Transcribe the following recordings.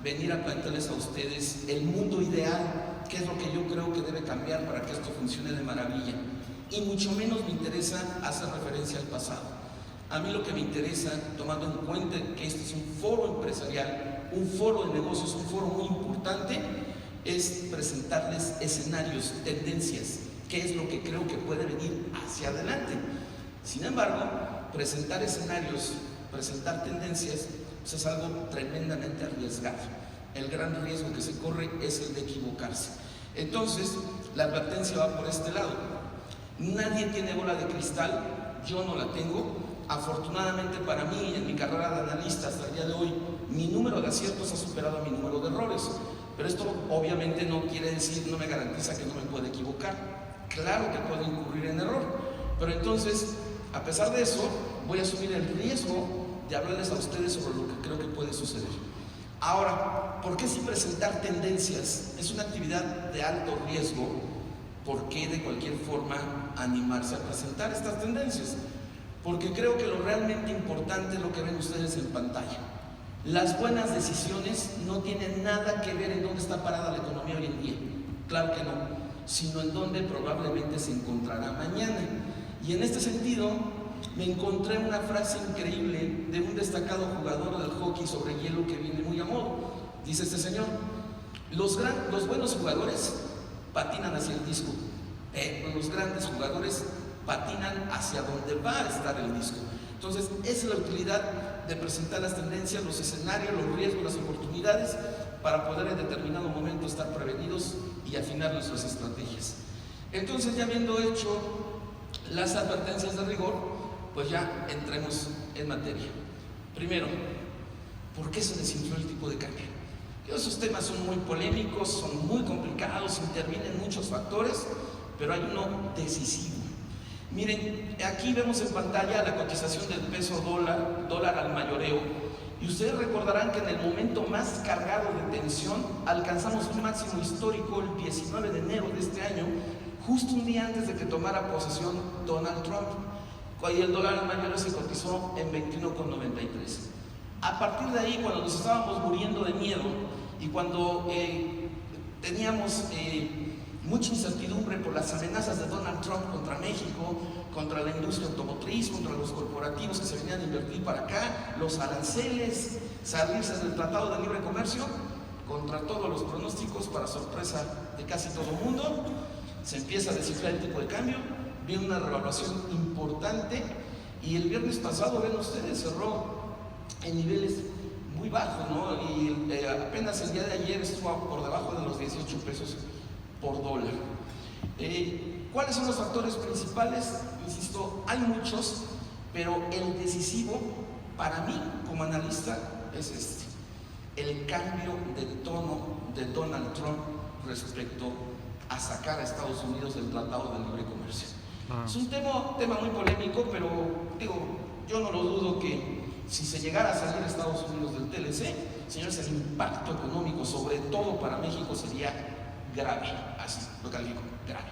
venir a plantearles a ustedes el mundo ideal, qué es lo que yo creo que debe cambiar para que esto funcione de maravilla. Y mucho menos me interesa hacer referencia al pasado. A mí lo que me interesa, tomando en cuenta que este es un foro empresarial, un foro de negocios, un foro muy importante, es presentarles escenarios, tendencias, qué es lo que creo que puede venir hacia adelante. Sin embargo, presentar escenarios, presentar tendencias, pues es algo tremendamente arriesgado. El gran riesgo que se corre es el de equivocarse. Entonces, la advertencia va por este lado. Nadie tiene bola de cristal, yo no la tengo. Afortunadamente para mí, en mi carrera de analista hasta el día de hoy, mi número de aciertos ha superado a mi número de errores. Pero esto obviamente no quiere decir, no me garantiza que no me pueda equivocar. Claro que puedo incurrir en error. Pero entonces, a pesar de eso, voy a asumir el riesgo de hablarles a ustedes sobre lo que creo que puede suceder. Ahora, ¿por qué si presentar tendencias es una actividad de alto riesgo? ¿Por qué de cualquier forma animarse a presentar estas tendencias? Porque creo que lo realmente importante es lo que ven ustedes en pantalla. Las buenas decisiones no tienen nada que ver en dónde está parada la economía hoy en día, claro que no, sino en dónde probablemente se encontrará mañana. Y en este sentido, me encontré una frase increíble de un destacado jugador del hockey sobre hielo que viene muy a modo. Dice este señor: los buenos jugadores patinan hacia el disco, pero los grandes jugadores patinan hacia donde va a estar el disco. Entonces, esa es la utilidad de presentar las tendencias, los escenarios, los riesgos, las oportunidades, para poder en determinado momento estar prevenidos y afinar nuestras estrategias. Entonces, ya habiendo hecho las advertencias de rigor, pues ya entremos en materia. Primero, ¿por qué se desinfló el tipo de cambio? Esos temas son muy polémicos, son muy complicados, intervienen muchos factores, pero hay uno decisivo. Miren, aquí vemos en pantalla la cotización del peso dólar al mayoreo, y ustedes recordarán que en el momento más cargado de tensión alcanzamos un máximo histórico el 19 de enero de este año, justo un día antes de que tomara posesión Donald Trump, y el dólar al mayoreo se cotizó en 21,93. A partir de ahí, cuando nos estábamos muriendo de miedo y cuando teníamos mucha incertidumbre por las amenazas de Donald Trump contra México, contra la industria automotriz, contra los corporativos que se venían a invertir para acá, los aranceles, salirse del Tratado de Libre Comercio, contra todos los pronósticos, para sorpresa de casi todo el mundo, se empieza a desinflar el tipo de cambio, viene una revaluación importante, y el viernes pasado, ven ustedes, cerró en niveles muy bajos, ¿no? Y apenas el día de ayer estuvo por debajo de los 18 pesos por dólar. ¿Cuáles son los factores principales? Insisto, hay muchos, pero el decisivo para mí como analista es este: el cambio de tono de Donald Trump respecto a sacar a Estados Unidos del Tratado de Libre Comercio. Es un tema muy polémico, pero digo, yo no lo dudo que si se llegara a salir Estados Unidos del TLC, señores, el impacto económico, sobre todo para México, sería grave, así lo califico, grave.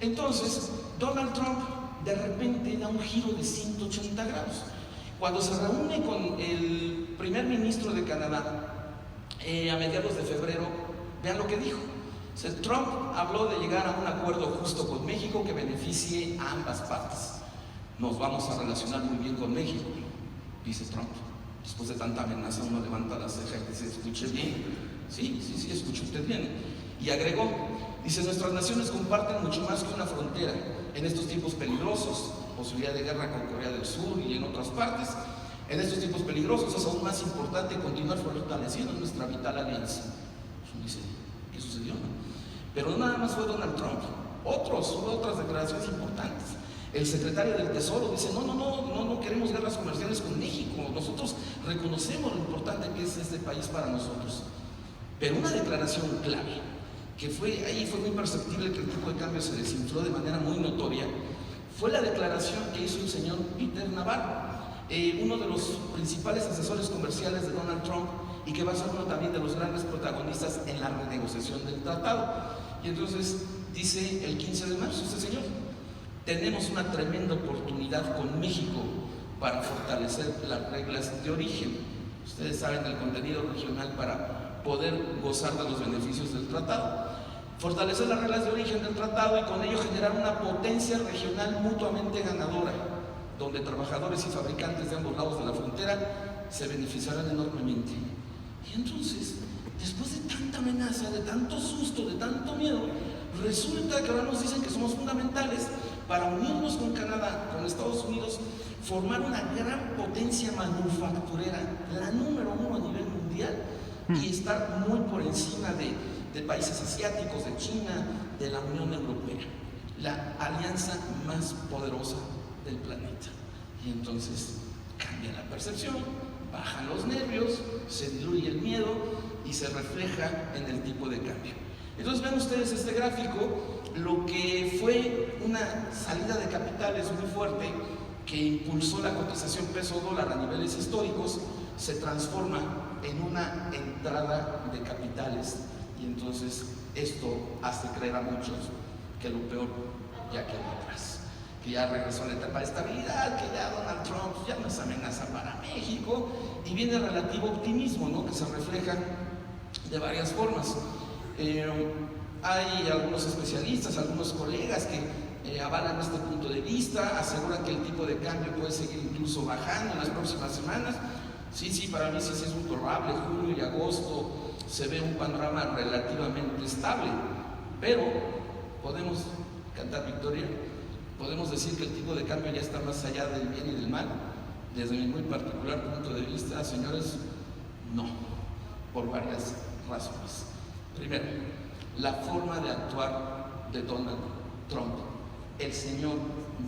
Entonces, Donald Trump de repente da un giro de 180 grados. Cuando se reúne con el primer ministro de Canadá a mediados de febrero, vean lo que dijo. O sea, Trump habló de llegar a un acuerdo justo con México que beneficie a ambas partes. Nos vamos a relacionar muy bien con México, dice Trump. Después de tanta amenaza, uno levanta la ceja y dice: ¿escuché bien? Sí, escuchó usted bien. Y agregó, dice: nuestras naciones comparten mucho más que una frontera en estos tiempos peligrosos, posibilidad de guerra con Corea del Sur y en otras partes. En estos tiempos peligrosos es aún más importante continuar fortaleciendo nuestra vital alianza. Uno dice: ¿qué sucedió? Pero no nada más fue Donald Trump, hubo otras declaraciones importantes. El secretario del Tesoro dice: no queremos guerras comerciales con México, nosotros reconocemos lo importante que es este país para nosotros. Pero una declaración clave, que ahí fue muy perceptible que el tipo de cambio se desinfló de manera muy notoria, fue la declaración que hizo el señor Peter Navarro, uno de los principales asesores comerciales de Donald Trump, y que va a ser uno también de los grandes protagonistas en la renegociación del tratado. Y entonces dice el 15 de marzo este señor: tenemos una tremenda oportunidad con México para fortalecer las reglas de origen. Ustedes saben, el contenido regional para poder gozar de los beneficios del tratado. Fortalecer las reglas de origen del tratado y con ello generar una potencia regional mutuamente ganadora, donde trabajadores y fabricantes de ambos lados de la frontera se beneficiarán enormemente. Y entonces, después de tanta amenaza, de tanto susto, de tanto miedo, resulta que ahora nos dicen que somos fundamentales para unirnos con Canadá, con Estados Unidos, formar una gran potencia manufacturera, la número 1 a nivel mundial, y estar muy por encima de países asiáticos, de China, de la Unión Europea, la alianza más poderosa del planeta. Y entonces cambia la percepción, bajan los nervios, se diluye el miedo y se refleja en el tipo de cambio. Entonces ven ustedes este gráfico, lo que fue una salida de capitales muy fuerte que impulsó la cotización peso-dólar a niveles históricos, se transforma en una entrada de capitales, y entonces esto hace creer a muchos que lo peor ya quedó atrás, que ya regresó a la etapa de estabilidad, que ya Donald Trump ya no es amenaza para México, y viene el relativo optimismo, ¿no?, que se refleja de varias formas. Hay algunos especialistas, algunos colegas que avalan este punto de vista, aseguran que el tipo de cambio puede seguir incluso bajando en las próximas semanas. Sí, para mí sí es muy probable. Julio y agosto se ve un panorama relativamente estable, pero podemos cantar victoria, podemos decir que el tipo de cambio ya está más allá del bien y del mal. Desde mi muy particular punto de vista, señores, no, por varias razones. Primero, la forma de actuar de Donald Trump. El señor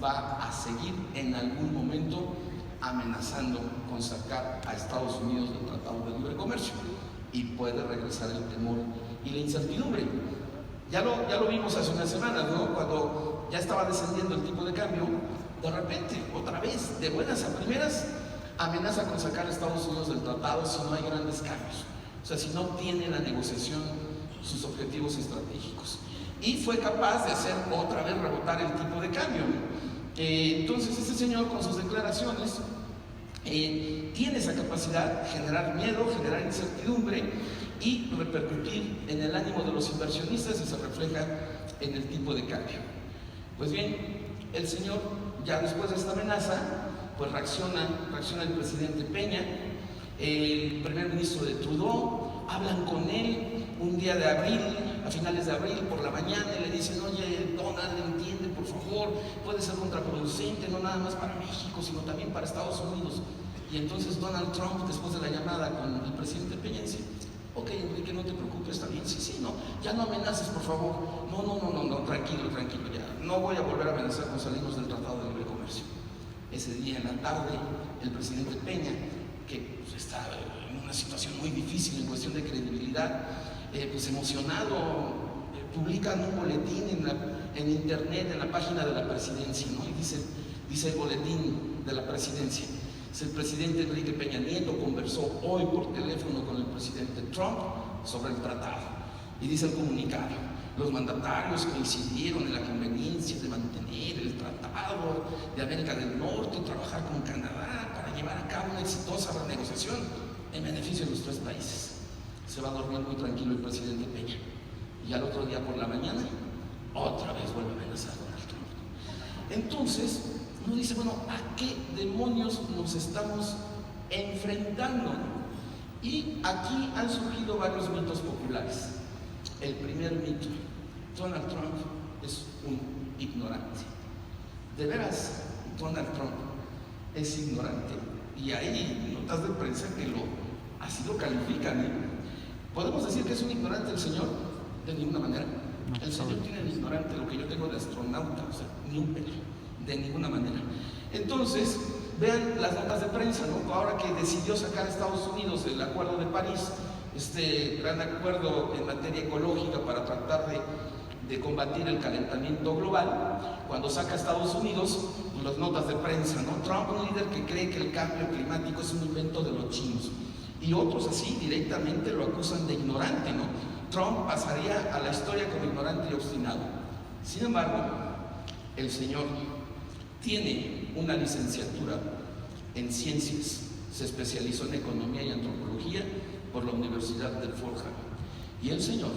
va a seguir en algún momento amenazando con sacar a Estados Unidos del Tratado de Libre Comercio, y puede regresar el temor y la incertidumbre. Ya lo vimos hace unas semanas, ¿no?, cuando ya estaba descendiendo el tipo de cambio, de repente, otra vez, de buenas a primeras, amenaza con sacar a Estados Unidos del tratado si no hay grandes cambios, o sea, si no tiene la negociación sus objetivos estratégicos. Y fue capaz de hacer otra vez rebotar el tipo de cambio, ¿no? Entonces este señor, con sus declaraciones, tiene esa capacidad de generar miedo, generar incertidumbre y repercutir en el ánimo de los inversionistas, y se refleja en el tipo de cambio. Pues bien, el señor, ya después de esta amenaza, pues reacciona el presidente Peña, el primer ministro de Trudeau, hablan con él un día de abril, a finales de abril por la mañana, y le dicen: oye, Donald, entiende, por favor, puede ser contraproducente, no nada más para México, sino también para Estados Unidos. Y entonces Donald Trump, después de la llamada con el presidente Peña, dice: ok, Enrique, no te preocupes, está bien, sí, no, ya no amenaces, por favor, no, tranquilo, ya, no voy a volver a amenazar con salirnos del Tratado de Libre Comercio. Ese día en la tarde, el presidente Peña, que pues, está en una situación muy difícil en cuestión de credibilidad, pues emocionado, publican un boletín en internet, en la página de la presidencia, ¿no? Y dice el boletín de la presidencia: el presidente Enrique Peña Nieto conversó hoy por teléfono con el presidente Trump sobre el tratado. Y dice el comunicado: los mandatarios coincidieron en la conveniencia de mantener el tratado de América del Norte y trabajar con Canadá para llevar a cabo una exitosa renegociación en beneficio de los tres países. Se va a dormir muy tranquilo el presidente Peña, y al otro día por la mañana otra vez vuelve a amenazar a Donald Trump. Entonces uno dice: bueno, ¿a qué demonios nos estamos enfrentando? Y aquí han surgido varios mitos populares. El primer mito: Donald Trump es un ignorante. De veras, Donald Trump es ignorante, y hay notas de prensa que así lo califican, ¿eh? ¿Podemos decir que es un ignorante el señor? De ninguna manera. El señor tiene de ignorante lo que yo tengo de astronauta, o sea, ni un pelo, de ninguna manera. Entonces, vean las notas de prensa, ¿no? Ahora que decidió sacar a Estados Unidos del Acuerdo de París, este gran acuerdo en materia ecológica para tratar de combatir el calentamiento global, cuando saca a Estados Unidos, pues las notas de prensa, ¿no? Trump, un líder que cree que el cambio climático es un invento de los chinos. Y otros así directamente lo acusan de ignorante, ¿no? Trump pasaría a la historia como ignorante y obstinado. Sin embargo, el señor tiene una licenciatura en ciencias, se especializó en economía y antropología por la Universidad del Fordham. Y el señor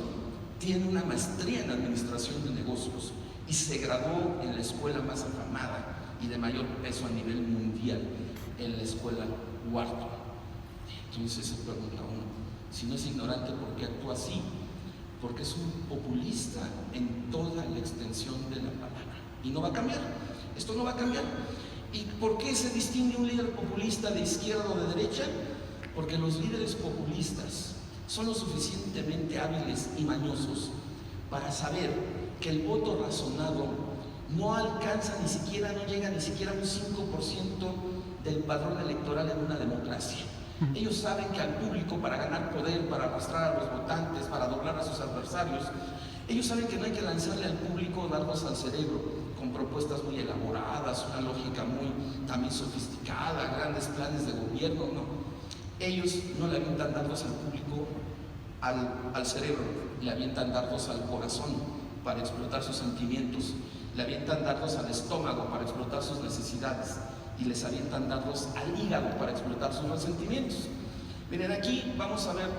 tiene una maestría en administración de negocios y se graduó en la escuela más afamada y de mayor peso a nivel mundial, en la escuela Wharton. Entonces se pregunta uno, si no es ignorante, ¿por qué actúa así? Porque es un populista en toda la extensión de la palabra. Y no va a cambiar, esto no va a cambiar. ¿Y por qué se distingue un líder populista de izquierda o de derecha? Porque los líderes populistas son lo suficientemente hábiles y mañosos para saber que el voto razonado no alcanza ni siquiera, no llega ni siquiera a un 5% del padrón electoral en una democracia. Ellos saben que al público, para ganar poder, para arrastrar a los votantes, para doblar a sus adversarios, ellos saben que no hay que lanzarle al público dardos al cerebro con propuestas muy elaboradas, una lógica muy también sofisticada, grandes planes de gobierno, no. Ellos no le avientan dardos al público al cerebro, le avientan dardos al corazón para explotar sus sentimientos, le avientan dardos al estómago para explotar sus necesidades y les avientan dardos al hígado para explotar sus resentimientos. Miren, aquí vamos a ver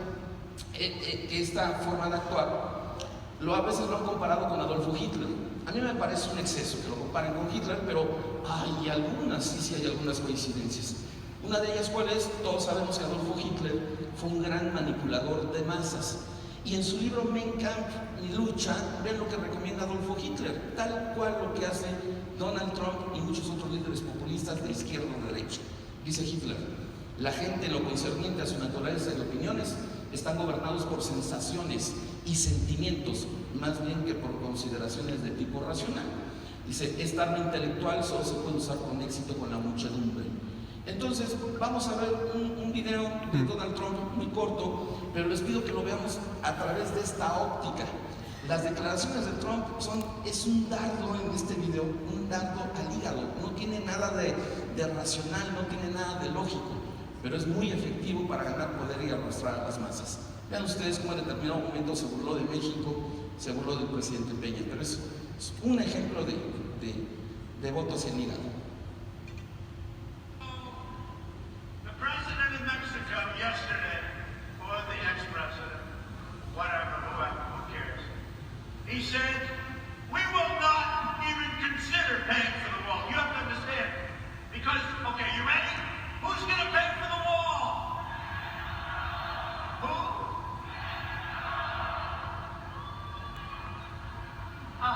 que esta forma de actuar a veces lo han comparado con Adolfo Hitler. A mí me parece un exceso que lo comparen con Hitler, pero hay algunas, sí hay algunas coincidencias. Una de ellas, ¿cuál es? Todos sabemos que Adolfo Hitler fue un gran manipulador de masas. Y en su libro Mein Kampf, Mi lucha, ven lo que recomienda Adolfo Hitler, tal cual lo que hace Donald Trump y muchos otros líderes populistas de izquierda o de derecha. Dice Hitler, la gente en lo concerniente a su naturaleza y opiniones están gobernados por sensaciones y sentimientos, más bien que por consideraciones de tipo racional. Dice, esta arma intelectual solo se puede usar con éxito con la muchedumbre. Entonces, vamos a ver un video de Donald Trump muy corto, pero les pido que lo veamos a través de esta óptica. Las declaraciones de Trump es un dardo en este video, un dardo al hígado. No tiene nada de racional, no tiene nada de lógico, pero es muy efectivo para ganar poder y arrastrar a las masas. Vean ustedes cómo en determinado momento se burló de México, se burló del presidente Peña, pero es un ejemplo de votos en hígado. He said, we will not even consider paying for the wall. You have to understand. Because, okay, you ready? Who's going to pay for the wall? Who? 100%.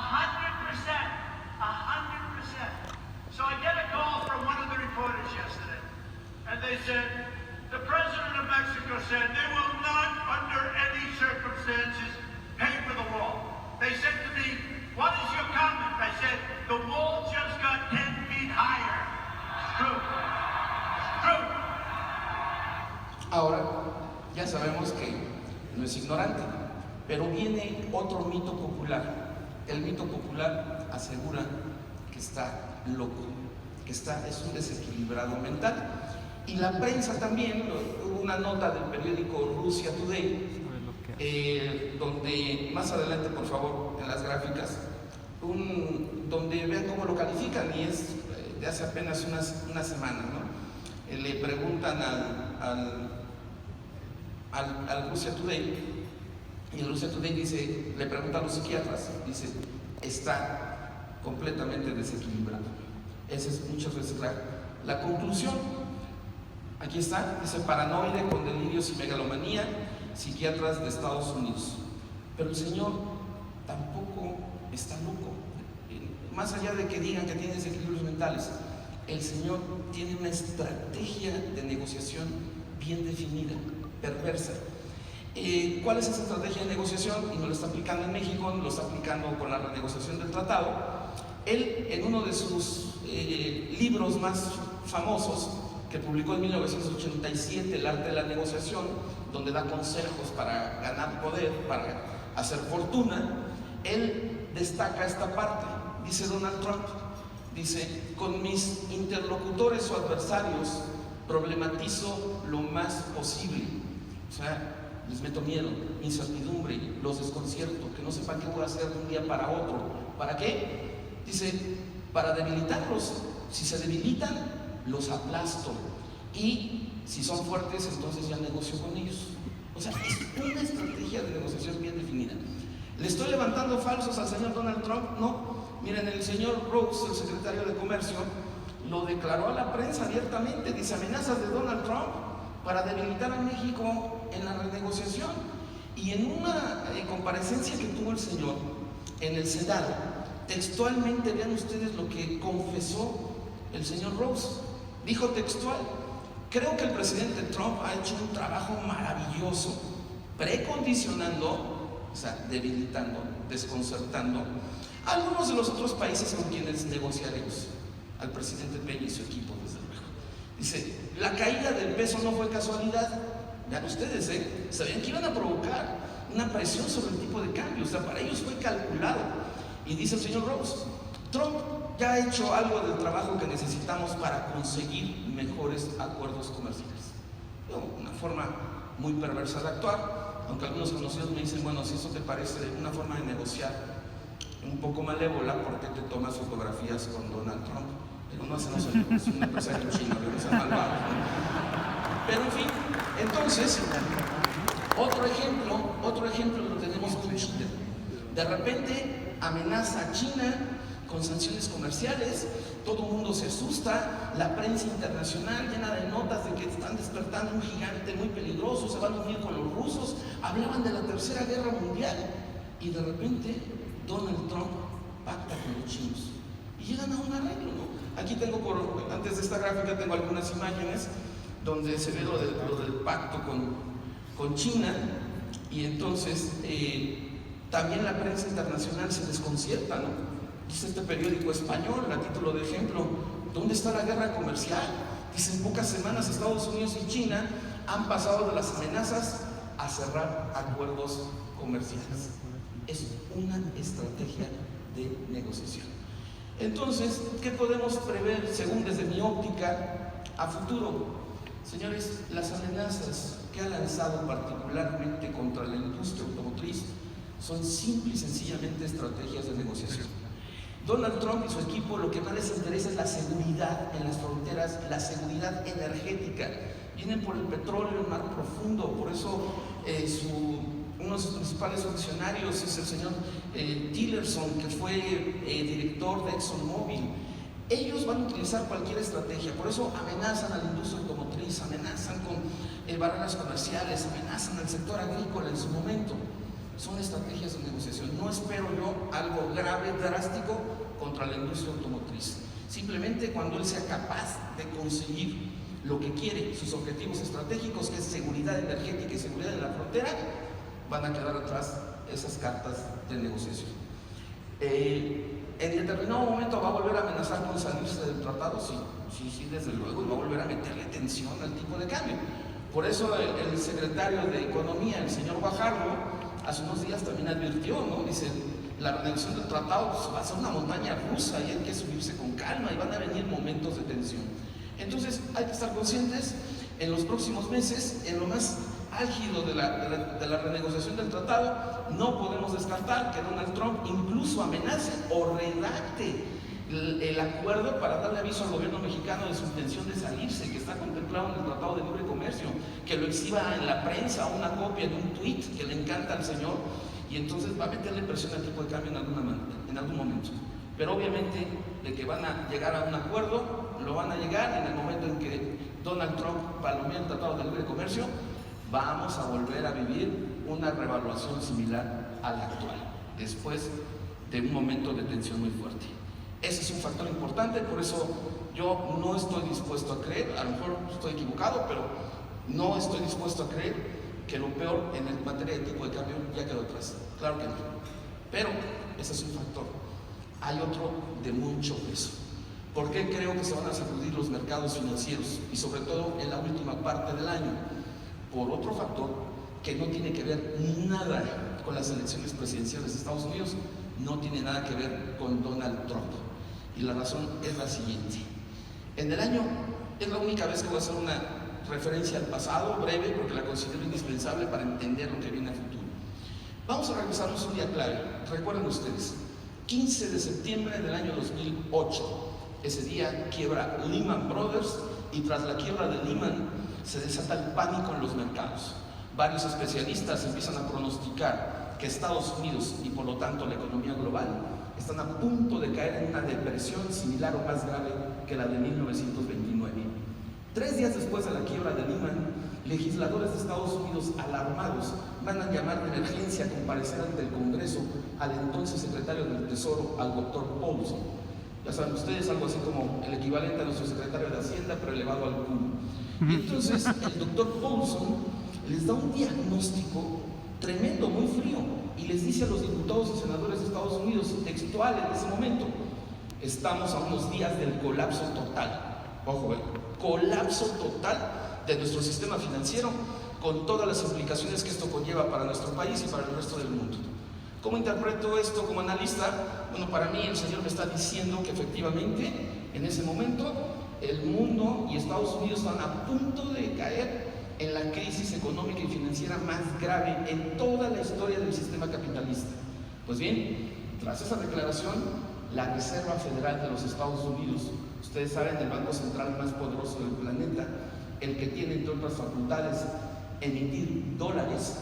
100%. So I get a call from one of the reporters yesterday. And they said, the president of Mexico said they will not, under any circumstances, pay for the wall. They said to me, what is your comment? I said, the wall just got 10 feet higher. It's true. It's true. Ahora, ya sabemos que no es ignorante, pero viene otro mito popular. El mito popular asegura que está loco, que es un desequilibrado mental. Y la prensa también, hubo una nota del periódico Russia Today, donde más adelante, por favor, en las gráficas, donde vean cómo lo califican, y es de hace apenas una semana, ¿no? Le preguntan al Russia Today, y el Russia Today dice, le pregunta a los psiquiatras, dice, está completamente desequilibrado. Esa es muchas veces la conclusión. Aquí está, dice, paranoide con delirios y megalomanía, psiquiatras de Estados Unidos. Pero el señor tampoco está loco. Más allá de que digan que tiene desequilibrios mentales, el señor tiene una estrategia de negociación bien definida, perversa. ¿Cuál es esa estrategia de negociación? Y no lo está aplicando en México, lo está aplicando con la renegociación del tratado. Él, en uno de sus libros más famosos, que publicó en 1987, El arte de la negociación, donde da consejos para ganar poder, para hacer fortuna, él destaca esta parte. Dice Donald Trump, dice, con mis interlocutores o adversarios problematizo lo más posible. O sea, les meto miedo, incertidumbre, los desconcierto, que no sepan qué voy a hacer de un día para otro. ¿Para qué? Dice, para debilitarlos. Si se debilitan, los aplasto. Y si son fuertes, entonces ya negocio con ellos. O sea, es una estrategia de negociación bien definida. ¿Le estoy levantando falsos al señor Donald Trump? No. Miren, el señor Rose, el secretario de Comercio, lo declaró a la prensa abiertamente. Dice: amenazas de Donald Trump para debilitar a México en la renegociación. Y en una comparecencia que tuvo el señor en el Senado, textualmente, vean ustedes lo que confesó el señor Rose. Dijo textual: creo que el presidente Trump ha hecho un trabajo maravilloso, precondicionando, o sea, debilitando, desconcertando a algunos de los otros países con quienes negociaremos. Al presidente Peña y su equipo, desde luego. Dice: la caída del peso no fue casualidad. Vean ustedes, sabían que iban a provocar una presión sobre el tipo de cambio, o sea, para ellos fue calculado. Y dice el señor Rose: Trump ya ha hecho algo del trabajo que necesitamos para conseguir mejores acuerdos comerciales. Una forma muy perversa de actuar, aunque algunos conocidos me dicen: bueno, si eso te parece una forma de negociar un poco malévola, ¿por qué te tomas fotografías con Donald Trump? Pero no hacemos es un empresario chino, debe ser malvado, ¿no? Pero en fin, entonces, otro ejemplo lo tenemos con China. De repente amenaza a China con sanciones comerciales, todo el mundo se asusta, la prensa internacional llena de notas de que están despertando un gigante muy peligroso, se van a unir con los rusos, hablaban de la Tercera Guerra Mundial, y de repente Donald Trump pacta con los chinos y llegan a un arreglo, ¿no? Aquí tengo, antes de esta gráfica, tengo algunas imágenes donde se ve lo del pacto con China, y entonces también la prensa internacional se desconcierta, ¿no? Dice este periódico español, a título de ejemplo: ¿dónde está la guerra comercial? Dice: en pocas semanas Estados Unidos y China han pasado de las amenazas a cerrar acuerdos comerciales. Es una estrategia de negociación. Entonces, ¿qué podemos prever según desde mi óptica a futuro? Señores, las amenazas que ha lanzado particularmente contra la industria automotriz son simple y sencillamente estrategias de negociación. Donald Trump y su equipo lo que más les interesa es la seguridad en las fronteras, la seguridad energética. Vienen por el petróleo, el mar profundo, por eso uno de sus principales funcionarios es el señor Tillerson, que fue director de ExxonMobil. Ellos van a utilizar cualquier estrategia, por eso amenazan a la industria automotriz, amenazan con barreras comerciales, amenazan al sector agrícola en su momento. Son estrategias de negociación. No espero yo algo grave, drástico contra la industria automotriz. Simplemente cuando él sea capaz de conseguir lo que quiere, sus objetivos estratégicos, que es seguridad energética y seguridad en la frontera, van a quedar atrás esas cartas de negociación. En determinado momento va a volver a amenazar con salirse del tratado, sí, desde luego, y va a volver a meterle tensión al tipo de cambio. Por eso el secretario de Economía, el señor Guajardo, hace unos días también advirtió, ¿no? Dice: la renegociación del tratado va a ser una montaña rusa y hay que subirse con calma y van a venir momentos de tensión. Entonces hay que estar conscientes en los próximos meses, en lo más álgido de la renegociación del tratado. No podemos descartar que Donald Trump incluso amenace o redacte el acuerdo para darle aviso al gobierno mexicano de su intención de salirse, que está contemplado en el Tratado de Libre Comercio, que lo exhiba en la prensa, una copia de un tuit que le encanta al señor, y entonces va a meterle presión al tipo de cambio en algún momento. Pero obviamente de que van a llegar a un acuerdo, lo van a llegar en el momento en que Donald Trump palomee el Tratado de Libre Comercio. Vamos a volver a vivir una revaluación similar a la actual, después de un momento de tensión muy fuerte. Ese es un factor importante, por eso yo no estoy dispuesto a creer, a lo mejor estoy equivocado, pero no estoy dispuesto a creer que lo peor en materia de tipo de cambio ya quedó atrás. Claro que no. Pero ese es un factor. Hay otro de mucho peso. ¿Por qué creo que se van a sacudir los mercados financieros? Y sobre todo en la última parte del año. Por otro factor que no tiene que ver nada con las elecciones presidenciales de Estados Unidos, no tiene nada que ver con Donald Trump. Y la razón es la siguiente. En el año, es la única vez que voy a hacer una referencia al pasado, breve, porque la considero indispensable para entender lo que viene a futuro. Vamos a regresarnos un día clave. Recuerden ustedes, 15 de septiembre del año 2008. Ese día quiebra Lehman Brothers y tras la quiebra de Lehman se desata el pánico en los mercados. Varios especialistas empiezan a pronosticar que Estados Unidos y por lo tanto la economía global están a punto de caer en una depresión similar o más grave que la de 1929. 3 días después de la quiebra de Lehman, legisladores de Estados Unidos alarmados mandan llamar de emergencia a comparecer ante el Congreso al entonces secretario del Tesoro, al doctor Paulson. Ya saben ustedes, algo así como el equivalente a nuestro secretario de Hacienda, pero elevado al cubo. Y entonces el doctor Paulson les da un diagnóstico tremendo, muy frío, y les dice a los diputados y senadores de Estados Unidos, textual en ese momento: estamos a unos días del colapso total. Ojo, colapso total de nuestro sistema financiero, con todas las implicaciones que esto conlleva para nuestro país y para el resto del mundo. ¿Cómo interpreto esto como analista? Bueno, para mí el señor me está diciendo que efectivamente en ese momento el mundo y Estados Unidos están a punto de caer en la crisis económica y financiera más grave en toda la historia del sistema capitalista. Pues bien, tras esa declaración, la Reserva Federal de los Estados Unidos, ustedes saben, el banco central más poderoso del planeta, el que tiene entre otras facultades emitir dólares,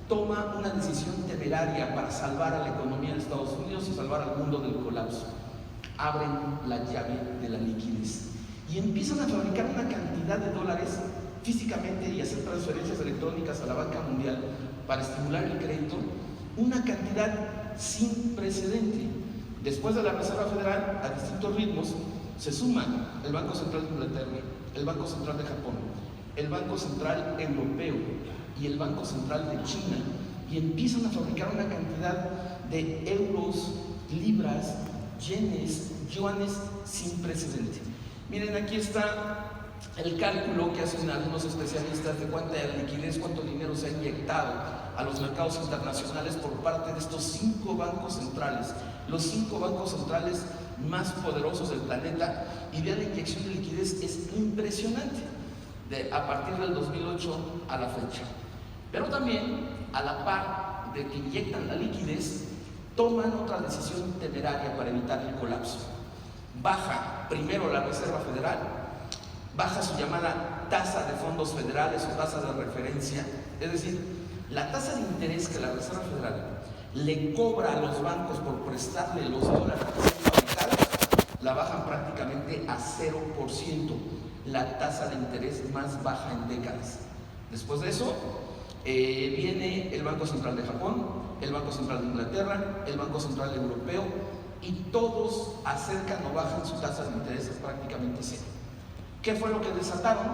toma una decisión temeraria para salvar a la economía de Estados Unidos y salvar al mundo del colapso. Abren la llave de la liquidez y empiezan a fabricar una cantidad de dólares físicamente y hacer transferencias electrónicas a la banca mundial para estimular el crédito, una cantidad sin precedente. Después de la Reserva Federal, a distintos ritmos, se suman el Banco Central de Inglaterra, el Banco Central de Japón, el Banco Central Europeo y el Banco Central de China, y empiezan a fabricar una cantidad de euros, libras, yenes, yuanes sin precedente. Miren, aquí está el cálculo que hacen algunos especialistas de cuánta liquidez, cuánto dinero se ha inyectado a los mercados internacionales por parte de estos 5 bancos centrales, los 5 bancos centrales más poderosos del planeta, y vean, la inyección de liquidez es impresionante a partir del 2008 a la fecha. Pero también, a la par de que inyectan la liquidez, toman otra decisión temeraria para evitar el colapso. Baja primero la Reserva Federal, baja su llamada tasa de fondos federales o tasa de referencia, es decir, la tasa de interés que la Reserva Federal le cobra a los bancos por prestarle los dólares fabricados, la bajan prácticamente a 0%, la tasa de interés más baja en décadas. Después de eso, viene el Banco Central de Japón, el Banco Central de Inglaterra, el Banco Central Europeo, y todos acercan o bajan su tasa de interés prácticamente cero. ¿Qué fue lo que desataron?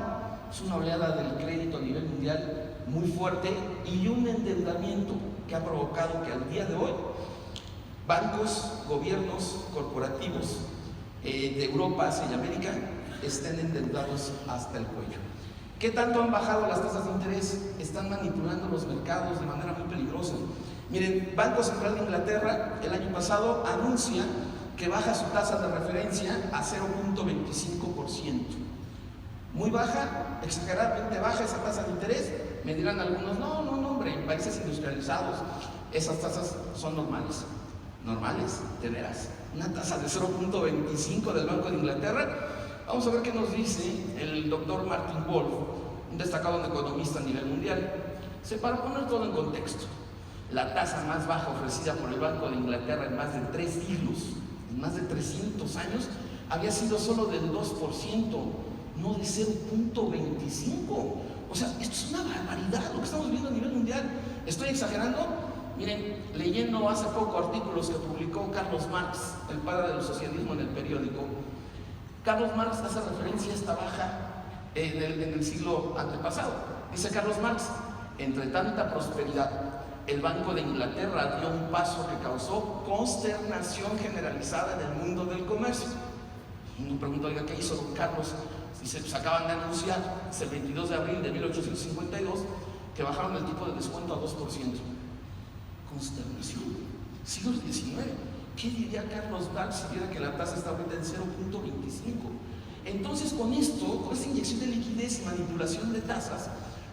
Es una oleada del crédito a nivel mundial muy fuerte y un endeudamiento que ha provocado que al día de hoy bancos, gobiernos, corporativos de Europa, Asia y América estén endeudados hasta el cuello. ¿Qué tanto han bajado las tasas de interés? Están manipulando los mercados de manera muy peligrosa. Miren, Banco Central de Inglaterra el año pasado anuncia que baja su tasa de referencia a 0.25%. Muy baja, exageradamente baja esa tasa de interés. Me dirán algunos, no, hombre, en países industrializados esas tasas son normales, de veras. Una tasa de 0.25 del Banco de Inglaterra. Vamos a ver qué nos dice el doctor Martin Wolf, un destacado economista a nivel mundial. Para poner todo en contexto, la tasa más baja ofrecida por el Banco de Inglaterra en más de 3 siglos, en más de 300 años, había sido solo del 2%, no de 0.25. O sea, esto es una barbaridad lo que estamos viendo a nivel mundial. ¿Estoy exagerando? Miren, leyendo hace poco artículos que publicó Carlos Marx, el padre del socialismo, en el periódico, Carlos Marx hace referencia a esta baja en el siglo antepasado. Dice Carlos Marx: entre tanta prosperidad, el Banco de Inglaterra dio un paso que causó consternación generalizada en el mundo del comercio. Y me pregunto, oiga, ¿qué hizo don Carlos? Dice, pues acaban de anunciar, el 22 de abril de 1852, que bajaron el tipo de descuento a 2%. Consternación. Siglo XIX. ¿Qué diría Carlos Marx si viera que la tasa está ahorita en 0.25? Entonces, con esto, con esta inyección de liquidez y manipulación de tasas,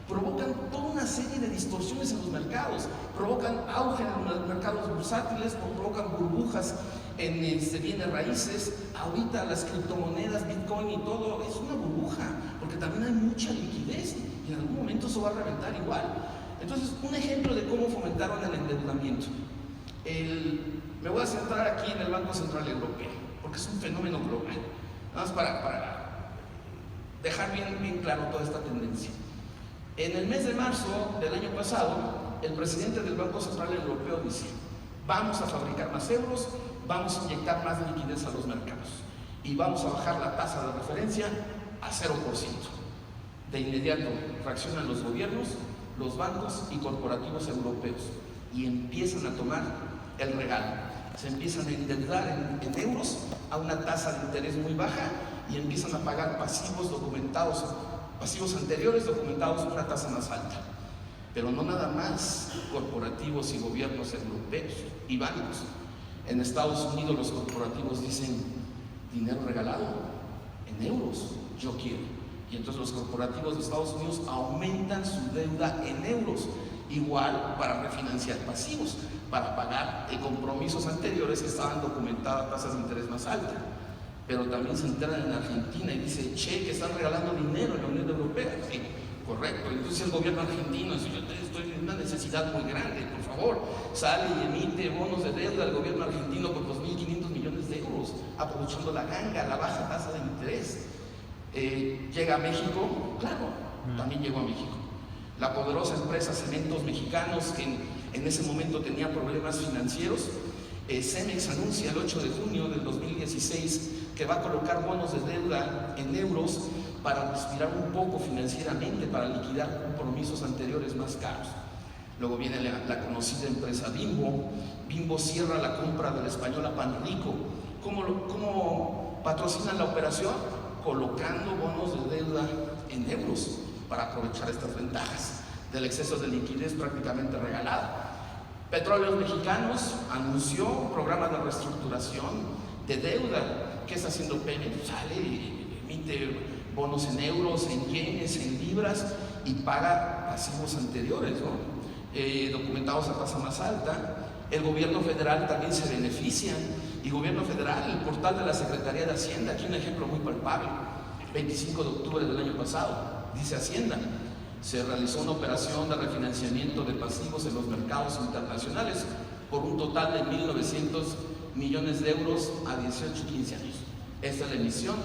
provocan toda una serie de distorsiones en los mercados, provocan auge en los mercados bursátiles, provocan burbujas en bienes raíces. Ahorita las criptomonedas, Bitcoin y todo, es una burbuja, porque también hay mucha liquidez y en algún momento eso va a reventar igual. Entonces, un ejemplo de cómo fomentaron el endeudamiento. Me voy a centrar aquí en el Banco Central Europeo, porque es un fenómeno global. Nada más para dejar bien claro toda esta tendencia. En el mes de marzo del año pasado, el presidente del Banco Central Europeo dice: vamos a fabricar más euros, vamos a inyectar más liquidez a los mercados y vamos a bajar la tasa de referencia a 0%. De inmediato reaccionan los gobiernos, los bancos y corporativos europeos y empiezan a tomar el regalo. Se empiezan a endeudar en euros a una tasa de interés muy baja y empiezan a pagar pasivos anteriores documentados a una tasa más alta. Pero no nada más corporativos y gobiernos europeos y bancos. En Estados Unidos los corporativos dicen: dinero regalado en euros, yo quiero. Y entonces los corporativos de Estados Unidos aumentan su deuda en euros, igual para refinanciar pasivos, para pagar compromisos anteriores que estaban documentados a tasas de interés más altas. Pero también se enteran en Argentina y dice: che, que están regalando dinero en la Unión Europea. Sí, correcto. Entonces el gobierno argentino dice: yo estoy en una necesidad muy grande, por favor, sale y emite bonos de deuda al gobierno argentino por 2.500 millones de euros, aprovechando la ganga, la baja tasa de interés. Llega a México, claro, también llegó a México. La poderosa empresa Cementos Mexicanos, que en ese momento tenía problemas financieros, Cemex anuncia el 8 de junio del 2016 que va a colocar bonos de deuda en euros para respirar un poco financieramente, para liquidar compromisos anteriores más caros. Luego viene la conocida empresa Bimbo. Bimbo cierra la compra de la española Panrico. ¿Cómo patrocinan la operación? Colocando bonos de deuda en euros para aprovechar estas ventajas del exceso de liquidez prácticamente regalada. Petróleos Mexicanos anunció un programa de reestructuración de deuda. ¿Qué está haciendo Pemex? Sale y emite bonos en euros, en yenes, en libras y paga pasivos anteriores, ¿no? Documentados a tasa más alta. El gobierno federal también se beneficia. Y gobierno federal, el portal de la Secretaría de Hacienda, aquí un ejemplo muy palpable, 25 de octubre del año pasado, dice Hacienda: se realizó una operación de refinanciamiento de pasivos en los mercados internacionales por un total de 1.900 millones de euros a 18 y 15 años. Esta es la emisión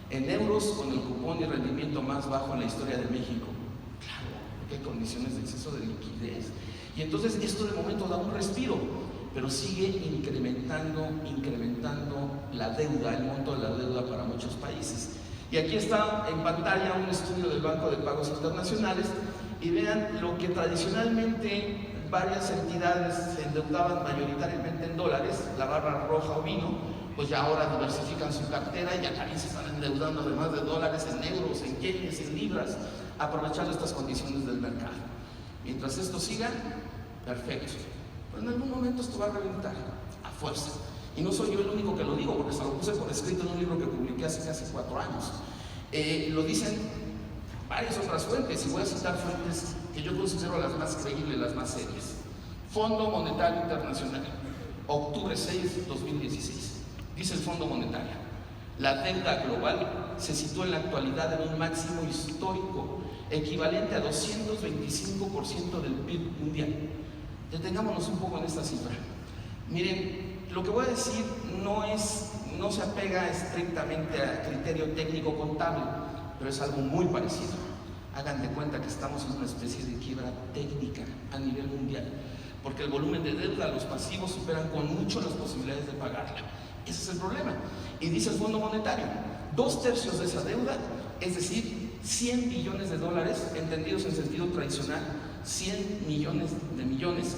en euros con el cupón y rendimiento más bajo en la historia de México. Claro, porque hay condiciones de exceso de liquidez. Y entonces esto de momento da un respiro, pero sigue incrementando la deuda, el monto de la deuda para muchos países. Y aquí está en pantalla un estudio del Banco de Pagos Internacionales y vean lo que tradicionalmente varias entidades se endeudaban mayoritariamente en dólares, la barra roja o vino, pues ya ahora diversifican su cartera y ya también se están endeudando además de dólares en euros, en yenes, en libras, aprovechando estas condiciones del mercado. Mientras esto siga, perfecto. Pero en algún momento esto va a reventar, a fuerza. Y no soy yo el único que lo digo, porque se lo puse por escrito en un libro que publiqué hace casi 4 años. Lo dicen varias otras fuentes, y voy a citar fuentes que yo considero las más creíbles, las más serias. Fondo Monetario Internacional, octubre 6, 2016. Dice el Fondo Monetario: la deuda global se sitúa en la actualidad en un máximo histórico, equivalente a 225% del PIB mundial. Detengámonos un poco en esta cifra. Miren, lo que voy a decir no se apega estrictamente a criterio técnico contable, pero es algo muy parecido. Hagan de cuenta que estamos en una especie de quiebra técnica a nivel mundial, porque el volumen de deuda, los pasivos superan con mucho las posibilidades de pagarla. Ese es el problema. Y dice el Fondo Monetario: 2/3 de esa deuda, es decir, 100 billones de dólares, entendidos en sentido tradicional, 100 millones de millones,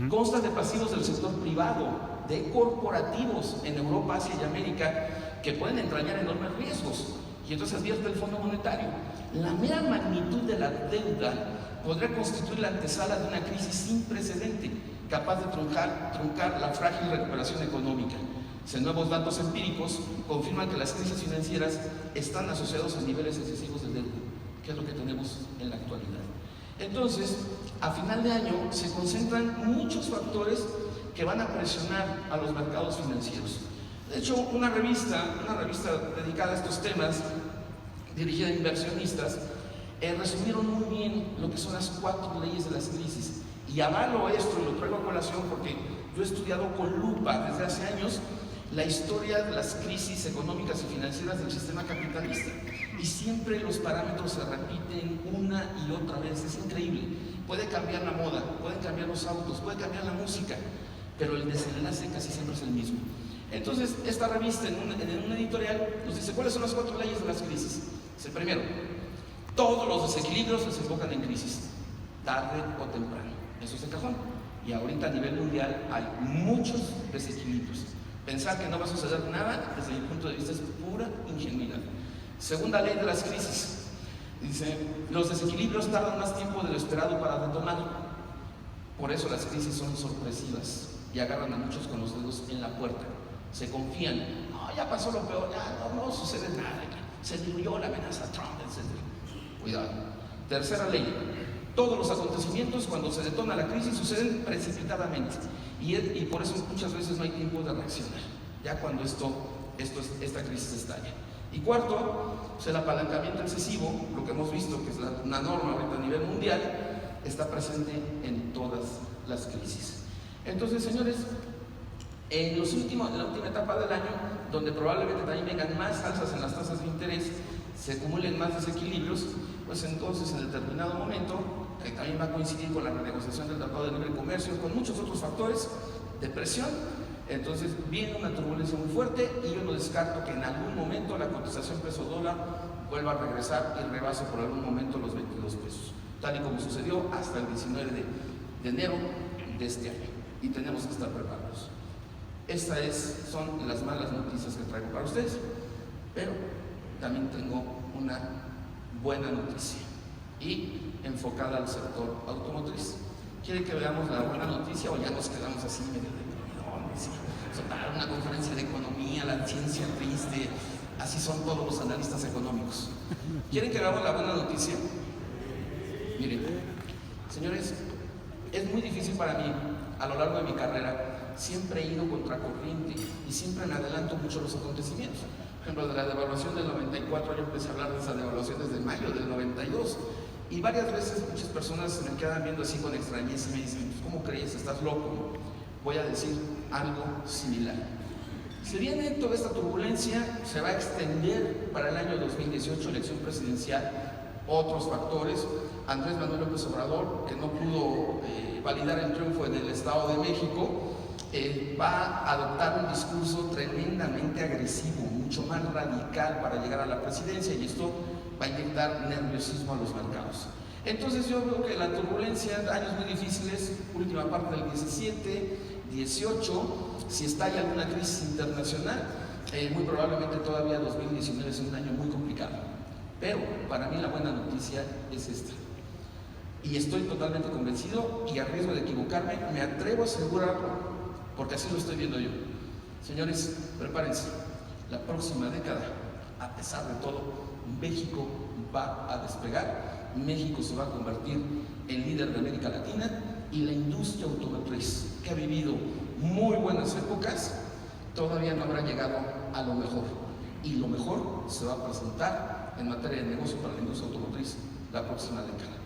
consta de pasivos del sector privado, de corporativos en Europa, Asia y América, que pueden entrañar enormes riesgos. Y entonces advierte el Fondo Monetario: la mera magnitud de la deuda podría constituir la antesala de una crisis sin precedente, capaz de truncar la frágil recuperación económica. Nuevos datos empíricos confirman que las crisis financieras están asociadas a niveles excesivos de deuda, que es lo que tenemos en la actualidad. Entonces, a final de año se concentran muchos factores que van a presionar a los mercados financieros. De hecho, una revista dedicada a estos temas, dirigida a inversionistas, resumieron muy bien lo que son las 4 leyes de las crisis. Y avalo esto y lo traigo a colación porque yo he estudiado con lupa desde hace años la historia de las crisis económicas y financieras del sistema capitalista. Y siempre los parámetros se repiten una y otra vez. Es increíble. Puede cambiar la moda, pueden cambiar los autos, puede cambiar la música, pero el desenlace casi siempre es el mismo. Entonces, esta revista en un editorial nos dice cuáles son las 4 leyes de las crisis. Dice, primero, todos los desequilibrios desembocan en crisis, tarde o temprano. Eso es de cajón. Y ahorita a nivel mundial hay muchos desequilibrios. Pensar que no va a suceder nada, desde mi punto de vista, es pura ingenuidad. Segunda ley de las crisis. Dice, los desequilibrios tardan más tiempo de lo esperado para detonar. Por eso las crisis son sorpresivas y agarran a muchos con los dedos en la puerta. Se confían, no, ya pasó lo peor, ya no sucede nada, se diluyó la amenaza Trump, etc. Cuidado. Tercera ley. Todos los acontecimientos cuando se detona la crisis suceden precipitadamente y por eso muchas veces no hay tiempo de reaccionar, ya cuando esta crisis estalla. Y cuarto, pues el apalancamiento excesivo, lo que hemos visto que es una norma ahorita a nivel mundial, está presente en todas las crisis. Entonces, señores, en la última etapa del año, donde probablemente también vengan más alzas en las tasas de interés, se acumulen más desequilibrios, pues entonces en determinado momento, que también va a coincidir con la renegociación del Tratado de Libre Comercio, con muchos otros factores de presión, entonces viene una turbulencia muy fuerte y yo no descarto que en algún momento la cotización peso-dólar vuelva a regresar y rebase por algún momento los 22 pesos, tal y como sucedió hasta el 19 de enero de este año, y tenemos que estar preparados. Estas son las malas noticias que traigo para ustedes, pero también tengo una buena noticia y enfocada al sector automotriz. ¿Quieren que veamos la buena noticia o ya nos quedamos así medio deprimidos? Una conferencia de economía, la ciencia triste, así son todos los analistas económicos. ¿Quieren que veamos la buena noticia? Miren, señores, es muy difícil para mí, a lo largo de mi carrera, siempre he ido contracorriente y siempre me adelanto mucho los acontecimientos. Por ejemplo, de la devaluación del 94, yo empecé a hablar de esa devaluación desde mayo del 92. Y varias veces muchas personas me quedan viendo así con extrañeza y me dicen, pues, ¿cómo crees? ¿Estás loco? Voy a decir algo similar. Si viene toda esta turbulencia, se va a extender para el año 2018, elección presidencial, otros factores. Andrés Manuel López Obrador, que no pudo validar el triunfo en el Estado de México, va a adoptar un discurso tremendamente agresivo, mucho más radical para llegar a la presidencia, y esto va a inyectar nerviosismo a los mercados. Entonces yo veo que la turbulencia, años muy difíciles, última parte del 17, 18, si estalla alguna crisis internacional, muy probablemente todavía 2019 es un año muy complicado. Pero para mí la buena noticia es esta. Y estoy totalmente convencido, y a riesgo de equivocarme, me atrevo a asegurarlo, porque así lo estoy viendo yo. Señores, prepárense. La próxima década, a pesar de todo, México va a despegar. México se va a convertir en líder de América Latina, y la industria automotriz, que ha vivido muy buenas épocas, todavía no habrá llegado a lo mejor. Y lo mejor se va a presentar en materia de negocio para la industria automotriz la próxima década.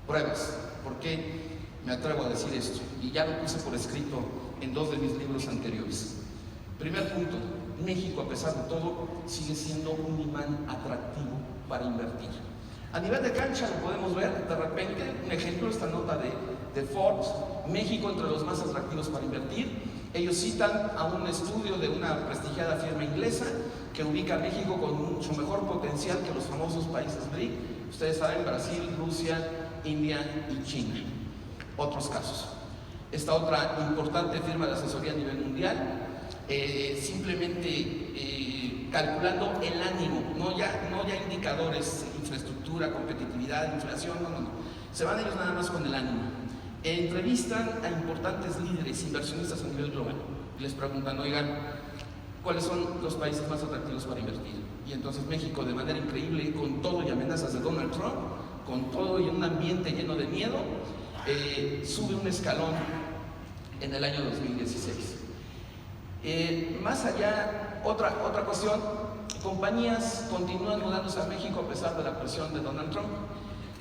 Pruebas. ¿Por qué me atrevo a decir esto? Y ya lo puse por escrito en 2 de mis libros anteriores. Primer punto, México, a pesar de todo, sigue siendo un imán atractivo para invertir. A nivel de cancha lo podemos ver, de repente, un ejemplo, esta nota de Forbes, México entre los más atractivos para invertir. Ellos citan a un estudio de una prestigiada firma inglesa que ubica a México con mucho mejor potencial que los famosos países BRIC. Ustedes saben, Brasil, Rusia, India y China. Otros casos. Esta otra importante firma de asesoría a nivel mundial, simplemente calculando el ánimo, no ya indicadores, infraestructura, competitividad, inflación, no. Se van ellos nada más con el ánimo. Entrevistan a importantes líderes, inversionistas a nivel global, y les preguntan, oigan, ¿cuáles son los países más atractivos para invertir? Y entonces México, de manera increíble, con todo y amenazas de Donald Trump, con todo y un ambiente lleno de miedo, sube un escalón en el año 2016. Más allá, otra cuestión, compañías continúan mudándose a México a pesar de la presión de Donald Trump.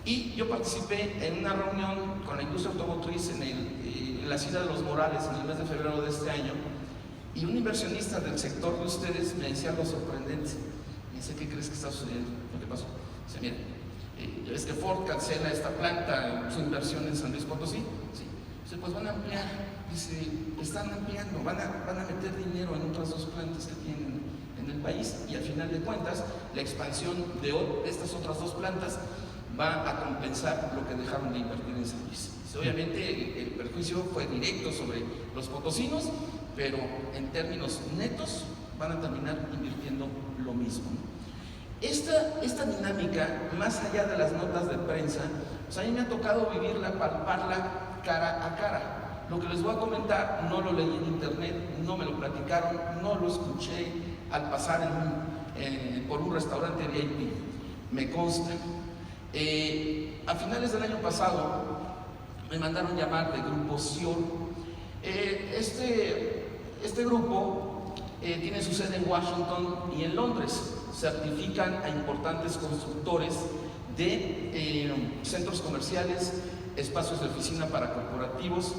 Y yo participé en una reunión con la industria automotriz en la ciudad de Los Morales en el mes de febrero de este año, y un inversionista del sector de ustedes me decía algo sorprendente. Me dice, ¿qué crees que está sucediendo? ¿Qué pasó? Dice, mira, es que Ford cancela esta planta, su inversión en San Luis Potosí. Sí. Dice, pues van a ampliar. Dice, están ampliando, van a meter dinero en otras 2 plantas que tienen en el país, y al final de cuentas la expansión de estas otras 2 plantas va a compensar lo que dejaron de invertir en San Luis. Obviamente el perjuicio fue directo sobre los potosinos, pero en términos netos van a terminar invirtiendo lo mismo. Esta dinámica, más allá de las notas de prensa, pues a mí me ha tocado vivirla, palparla cara a cara. Lo que les voy a comentar no lo leí en internet, no me lo platicaron, no lo escuché al pasar por un restaurante VIP, me consta. A finales del año pasado me mandaron llamar del grupo SIOR. Este grupo tiene su sede en Washington y en Londres. Certifican a importantes constructores de centros comerciales, espacios de oficina para corporativos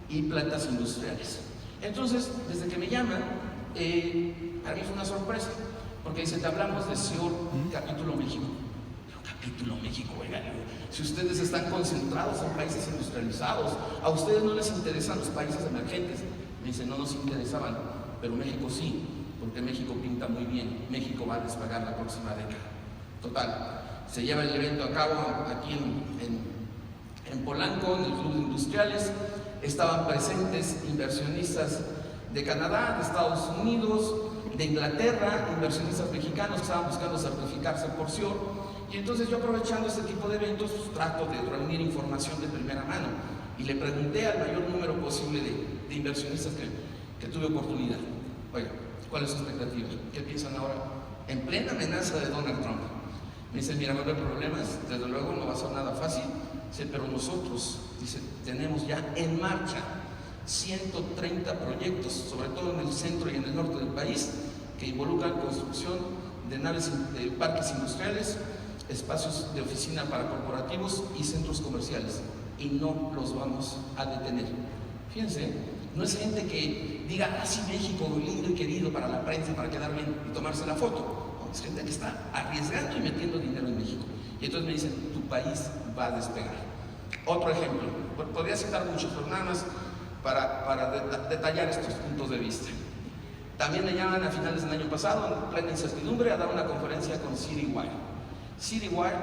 y plantas industriales. Entonces, desde que me llaman, para mí fue una sorpresa, porque dice, te hablamos de SIOR Capítulo México. Capítulo México, oigan, si ustedes están concentrados en países industrializados, a ustedes no les interesan los países emergentes. Me dice, no nos interesaban, pero México sí, porque México pinta muy bien, México va a despegar la próxima década. Total, se lleva el evento a cabo aquí en Polanco, en el Club de Industriales. Estaban presentes inversionistas de Canadá, de Estados Unidos, de Inglaterra, inversionistas mexicanos que estaban buscando certificarse por SIOR. Y entonces yo, aprovechando este tipo de eventos, pues, trato de reunir información de primera mano, y le pregunté al mayor número posible de inversionistas que tuve oportunidad, oiga, ¿cuál es su expectativa? ¿Qué piensan ahora? En plena amenaza de Donald Trump. Me dice, mira, va a haber problemas, desde luego no va a ser nada fácil. Dice, pero nosotros, dice, tenemos ya en marcha 130 proyectos, sobre todo en el centro y en el norte del país, que involucran construcción de naves, de parques industriales, espacios de oficina para corporativos y centros comerciales, y no los vamos a detener. Fíjense, no es gente que diga, sí, México, lindo y querido para la prensa, para quedar bien y tomarse la foto. No, es gente que está arriesgando y metiendo dinero en México. Y entonces me dicen, tu país va a despegar. Otro ejemplo, podría citar muchos, pero nada más para detallar estos puntos de vista. También me llaman a finales del año pasado, en plena incertidumbre, a dar una conferencia con Citywire. Citywire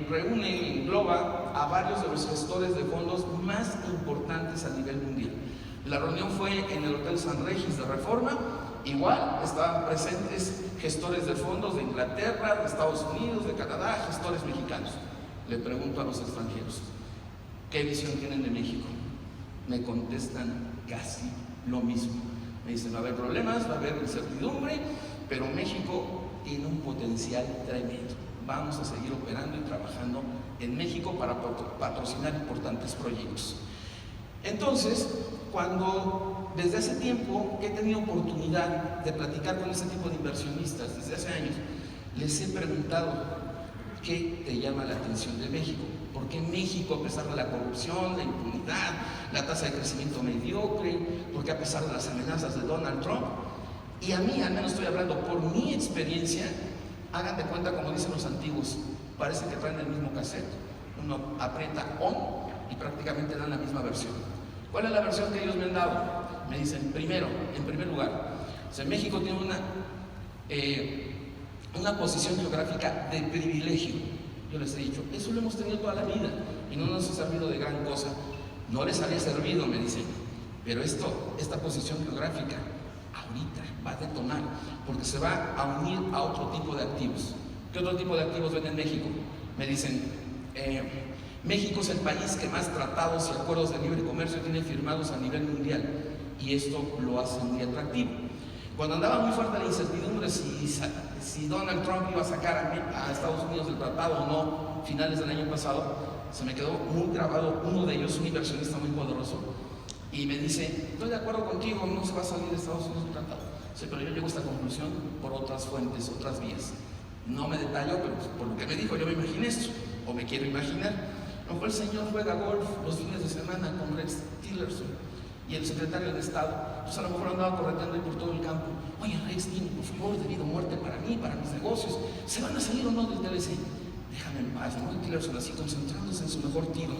reúne, engloba a varios de los gestores de fondos más importantes a nivel mundial. La reunión fue en el Hotel San Regis de Reforma. Igual estaban presentes gestores de fondos de Inglaterra, de Estados Unidos, de Canadá, gestores mexicanos. Le pregunto a los extranjeros, ¿qué visión tienen de México? Me contestan casi lo mismo. Me dicen, va a haber problemas, va a haber incertidumbre, pero México tiene un potencial tremendo. Vamos a seguir operando y trabajando en México para patrocinar importantes proyectos. Entonces, cuando desde hace tiempo que he tenido oportunidad de platicar con este tipo de inversionistas, desde hace años, les he preguntado, ¿qué te llama la atención de México? ¿Por qué México, a pesar de la corrupción, la impunidad, la tasa de crecimiento mediocre, por qué a pesar de las amenazas de Donald Trump? Y a mí, al menos estoy hablando por mi experiencia, hagan de cuenta, como dicen los antiguos, parece que traen el mismo cassette. Uno aprieta on y prácticamente dan la misma versión. ¿Cuál es la versión que ellos me han dado? Me dicen, en primer lugar, o sea, México tiene una posición geográfica de privilegio. Yo les he dicho, eso lo hemos tenido toda la vida y no nos ha servido de gran cosa. No les había servido, me dicen, pero esta posición geográfica ahorita va a detonar, porque se va a unir a otro tipo de activos. ¿Qué otro tipo de activos ven en México? Me dicen, México es el país que más tratados y acuerdos de libre comercio tiene firmados a nivel mundial, y esto lo hace muy atractivo. Cuando andaba muy fuerte la incertidumbre si Donald Trump iba a sacar a Estados Unidos del tratado o no, finales del año pasado, se me quedó muy grabado uno de ellos, un inversionista muy poderoso, y me dice, estoy de acuerdo contigo, no se va a salir de Estados Unidos del tratado. Sí, pero yo llego a esta conclusión por otras fuentes, otras vías. No me detallo, pero por lo que me dijo yo me imaginé esto. o me quiero imaginar. A lo mejor el señor juega golf los fines de semana con Rex Tillerson y el secretario de Estado, pues a lo mejor andaba correteando ahí por todo el campo. Oye, Rex, dime, por favor, debido a muerte para mí, para mis negocios, ¿se van a salir o no del TLC? Déjame en paz, ¿no? Y Tillerson así concentrándose en su mejor tiro.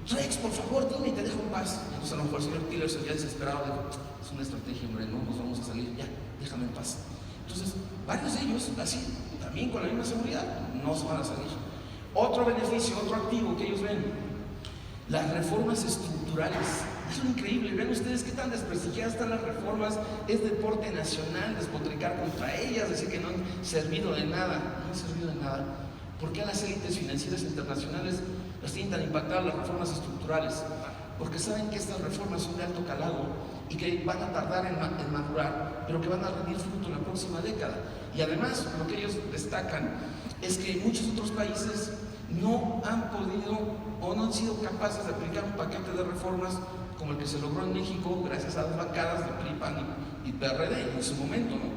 Rex, por favor, dime y te dejo en paz. Entonces a lo mejor el señor Tillerson ya desesperado dijo, es una estrategia, hombre, no nos vamos a salir, ya, déjame en paz. Entonces, varios de ellos, así, también con la misma seguridad, no se van a salir. Otro beneficio, otro activo que ellos ven, las reformas estructurales. Es lo increíble, ven ustedes qué tan desprestigiadas están las reformas, es deporte nacional despotricar contra ellas, decir que no han servido de nada, no han servido de nada. ¿Por qué a las élites financieras internacionales las tienen tan impactadas las reformas estructurales? Porque saben que estas reformas son de alto calado y que van a tardar en madurar, pero que van a rendir fruto en la próxima década. Y además, lo que ellos destacan es que muchos otros países no han podido o no han sido capaces de aplicar un paquete de reformas como el que se logró en México gracias a las bancadas de PRI, PAN y PRD en su momento, ¿no?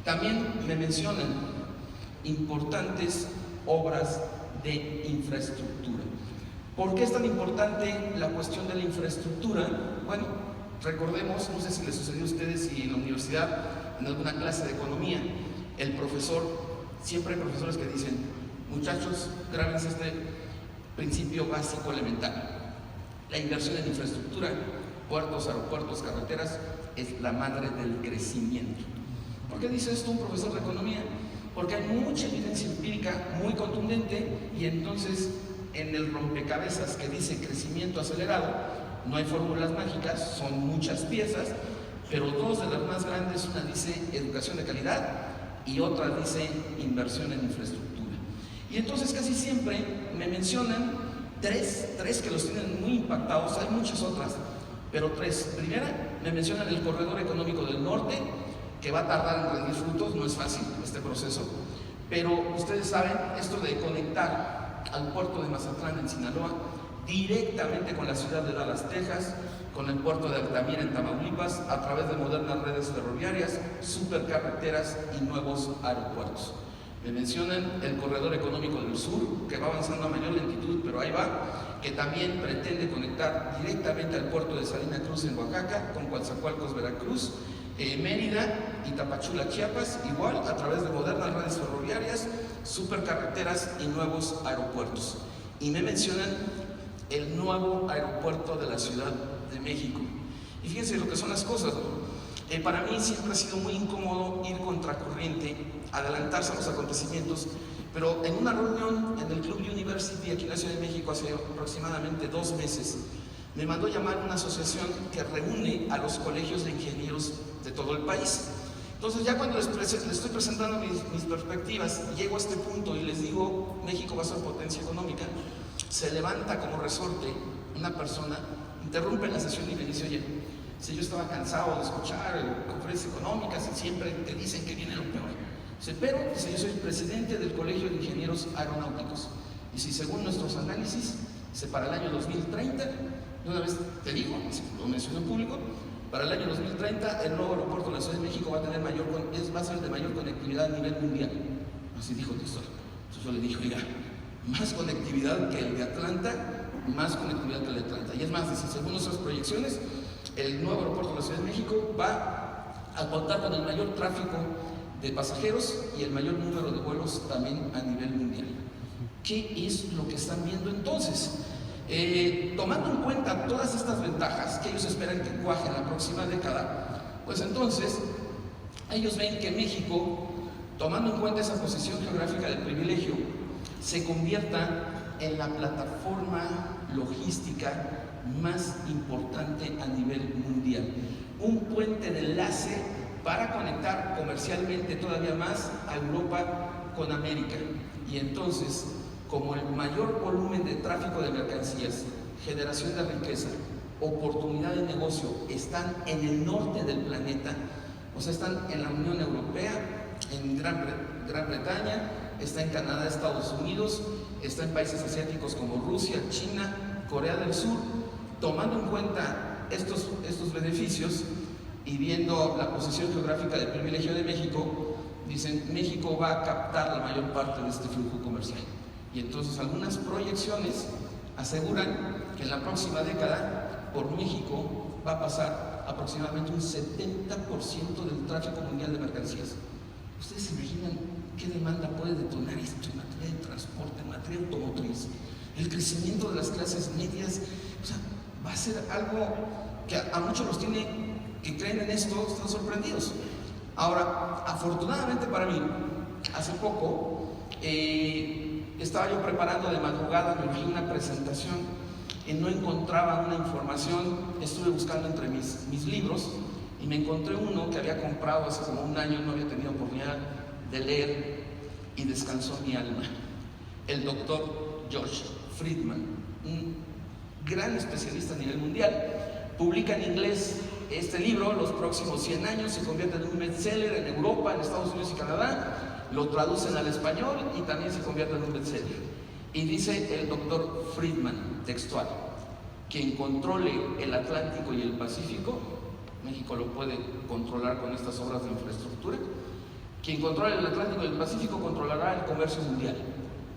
También me mencionan importantes obras de infraestructura. ¿Por qué es tan importante la cuestión de la infraestructura? Bueno, recordemos, no sé si les sucedió a ustedes y en la universidad, en alguna clase de economía, el profesor, siempre hay profesores que dicen, muchachos, grábense este principio básico elemental. La inversión en infraestructura, puertos, aeropuertos, carreteras, es la madre del crecimiento. ¿Por qué dice esto un profesor de economía? Porque hay mucha evidencia empírica muy contundente y entonces en el rompecabezas que dice crecimiento acelerado, no hay fórmulas mágicas, son muchas piezas, pero dos de las más grandes, una dice educación de calidad y otra dice inversión en infraestructura. Y entonces casi siempre me mencionan tres que los tienen muy impactados, hay muchas otras, pero tres. Primera, me mencionan el corredor económico del norte, que va a tardar en rendir frutos, no es fácil este proceso, pero ustedes saben, esto de conectar al puerto de Mazatlán en Sinaloa directamente con la ciudad de Dallas, Texas, con el puerto de Altamira en Tamaulipas, a través de modernas redes ferroviarias, supercarreteras y nuevos aeropuertos. Me mencionan el corredor económico del sur, que va avanzando a mayor lentitud, pero ahí va, que también pretende conectar directamente al puerto de Salina Cruz en Oaxaca, con Coatzacoalcos, Veracruz, Mérida y Tapachula, Chiapas, igual a través de modernas redes ferroviarias, supercarreteras y nuevos aeropuertos. Y me mencionan el nuevo aeropuerto de la Ciudad de México. Y fíjense lo que son las cosas, ¿no? Para mí siempre ha sido muy incómodo ir contracorriente, adelantarse a los acontecimientos, pero en una reunión en el Club University aquí en la Ciudad de México hace aproximadamente 2 meses, me mandó llamar una asociación que reúne a los colegios de ingenieros de todo el país. Entonces ya cuando les estoy presentando mis perspectivas, llego a este punto y les digo, México va a ser potencia económica, se levanta como resorte una persona, interrumpe la sesión y me dice, oye, si yo estaba cansado de escuchar conferencias económicas y siempre te dicen que viene lo peor. Dice, pero dice, yo soy presidente del Colegio de Ingenieros Aeronáuticos. Y si según nuestros análisis, dice, para el año 2030, de una vez te digo, lo menciono en público, para el año 2030 el nuevo aeropuerto de la Ciudad de México va a tener va a ser de mayor conectividad a nivel mundial. Así dijo Tisol. Entonces yo le dije, oiga, más conectividad que el de Atlanta, más conectividad que el de Atlanta. Y es más, dice, según nuestras proyecciones, el nuevo aeropuerto de la Ciudad de México va a contar con el mayor tráfico de pasajeros y el mayor número de vuelos también a nivel mundial. ¿Qué es lo que están viendo entonces? Tomando en cuenta todas estas ventajas que ellos esperan que cuajen la próxima década, pues entonces ellos ven que México, tomando en cuenta esa posición geográfica de privilegio, se convierta en la plataforma logística más importante a nivel mundial, un puente de enlace para conectar comercialmente todavía más a Europa con América. Y entonces, como el mayor volumen de tráfico de mercancías, generación de riqueza, oportunidad de negocio están en el norte del planeta, o sea, están en la Unión Europea, en Gran Bretaña, está en Canadá, Estados Unidos, está en países asiáticos como Rusia, China, Corea del Sur. Tomando en cuenta estos beneficios y viendo la posición geográfica de privilegio de México, dicen, México va a captar la mayor parte de este flujo comercial. Y entonces algunas proyecciones aseguran que en la próxima década por México va a pasar aproximadamente un 70% del tráfico mundial de mercancías. ¿Ustedes se imaginan qué demanda puede detonar esto en materia de transporte, en materia automotriz? El crecimiento de las clases medias, o sea, va a ser algo que a muchos los tiene, que creen en esto, están sorprendidos. Ahora, afortunadamente para mí, hace poco estaba yo preparando de madrugada, me urgía una presentación y no encontraba una información. Estuve buscando entre mis libros y me encontré uno que había comprado hace como un año, no había tenido oportunidad de leer, y descansó mi alma. El doctor George Friedman, un gran especialista a nivel mundial, publica en inglés este libro. Los próximos 100 años se convierte en un bestseller en Europa, en Estados Unidos y Canadá. Lo traducen al español y también se convierte en un bestseller. Y dice el doctor Friedman, textual: quien controle el Atlántico y el Pacífico, México lo puede controlar con estas obras de infraestructura. Quien controle el Atlántico y el Pacífico controlará el comercio mundial.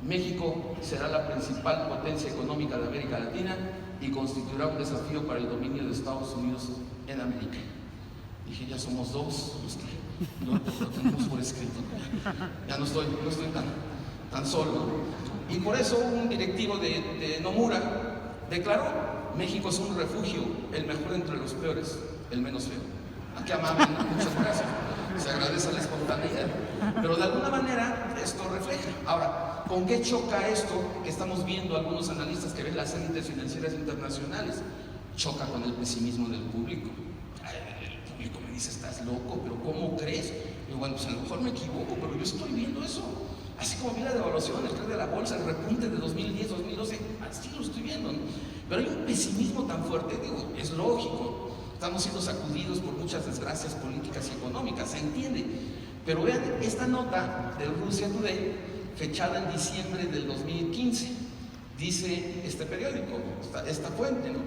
México será la principal potencia económica de América Latina y constituirá un desafío para el dominio de Estados Unidos en América. Dije, ya somos dos los que lo tenemos por escrito. Ya no estoy tan solo. Y por eso un directivo de Nomura declaró: México es un refugio, el mejor entre los peores, el menos feo. ¿A qué amable? Muchas gracias. Se agradece la espontaneidad. Pero de alguna manera esto refleja. Ahora, ¿con qué choca esto que estamos viendo algunos analistas que ven las élites financieras internacionales? Choca con el pesimismo del público. El público me dice, estás loco, pero ¿cómo crees? Y yo, bueno, pues a lo mejor me equivoco, pero yo estoy viendo eso. Así como vi la devaluación, el crack de la bolsa, el repunte de 2010, 2012, así lo estoy viendo, ¿no? Pero hay un pesimismo tan fuerte, digo, es lógico. Estamos siendo sacudidos por muchas desgracias políticas y económicas, se entiende. Pero vean esta nota del Russia Today, fechada en diciembre del 2015. Dice este periódico, esta fuente, ¿no?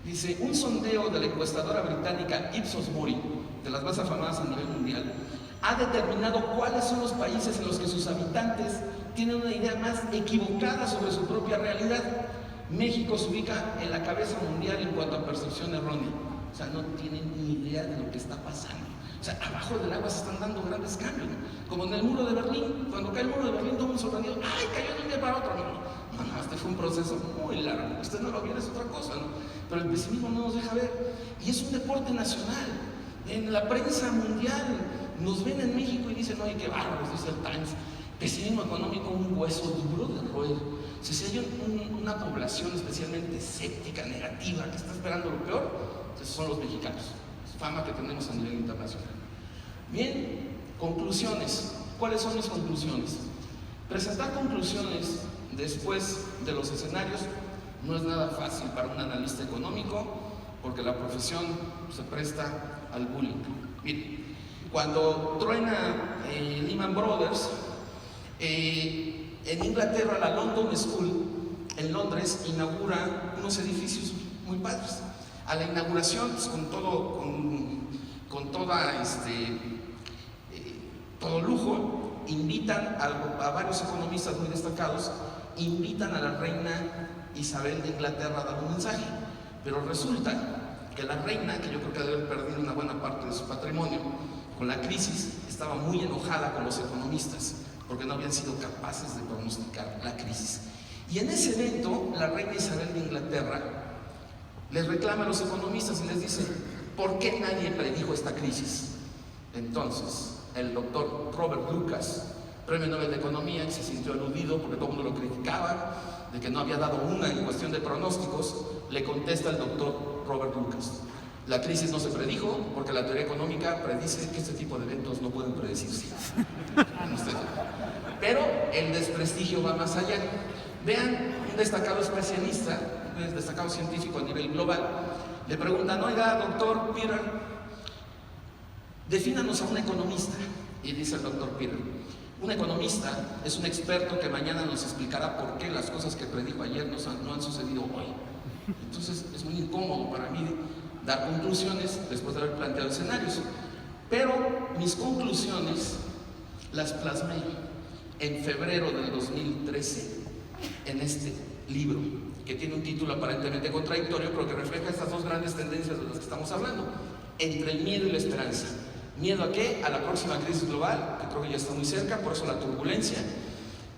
Dice, un sondeo de la encuestadora británica Ipsos Mori, de las más afamadas a nivel mundial, ha determinado cuáles son los países en los que sus habitantes tienen una idea más equivocada sobre su propia realidad. México se ubica en la cabeza mundial en cuanto a percepción errónea. O sea, no tienen ni idea de lo que está pasando. O sea, abajo del agua se están dando grandes cambios, ¿no? Como en el muro de Berlín. Cuando cae el muro de Berlín, todo el mundo sorprendido. ¡Ay, cayó de un día para otro! No, este fue un proceso muy largo. Usted no lo vio, es otra cosa, ¿no? Pero el pesimismo no nos deja ver. Y es un deporte nacional. En la prensa mundial nos ven en México y dicen, oye, qué bárbaros, dice el Times. Pesimismo económico, un hueso duro de roer. Si hay una población especialmente escéptica, negativa, que está esperando lo peor, esos son los mexicanos. Es fama que tenemos a nivel internacional. Bien, conclusiones. ¿Cuáles son mis conclusiones? Presentar conclusiones después de los escenarios no es nada fácil para un analista económico, porque la profesión se presta al bullying. Miren, cuando truena Lehman Brothers, en Inglaterra la London School en Londres inaugura unos edificios muy padres. A la inauguración, pues, con todo lujo, invitan a varios economistas muy destacados, invitan a la reina Isabel de Inglaterra a dar un mensaje. Pero resulta que la reina, que yo creo que debe haber perdido una buena parte de su patrimonio con la crisis, estaba muy enojada con los economistas porque no habían sido capaces de pronosticar la crisis. Y en ese evento, la reina Isabel de Inglaterra les reclama a los economistas y les dice, ¿por qué nadie predijo esta crisis? Entonces, el doctor Robert Lucas, premio Nobel de Economía, que se sintió aludido porque todo el mundo lo criticaba, de que no había dado una en cuestión de pronósticos, le contesta al doctor Robert Lucas, la crisis no se predijo porque la teoría económica predice que este tipo de eventos no pueden predecirse. Pero el desprestigio va más allá. Vean, un destacado especialista, un destacado científico a nivel global, le preguntan, oiga, doctor Peter, defínanos a un economista. Y dice el doctor Peter, un economista es un experto que mañana nos explicará por qué las cosas que predijo ayer no han sucedido hoy. Entonces es muy incómodo para mí dar conclusiones después de haber planteado escenarios. Pero mis conclusiones las plasmé en febrero del 2013 en este libro, que tiene un título aparentemente contradictorio, pero que refleja estas dos grandes tendencias de las que estamos hablando, entre el miedo y la esperanza. ¿Miedo a qué? A la próxima crisis global, que creo que ya está muy cerca, por eso la turbulencia,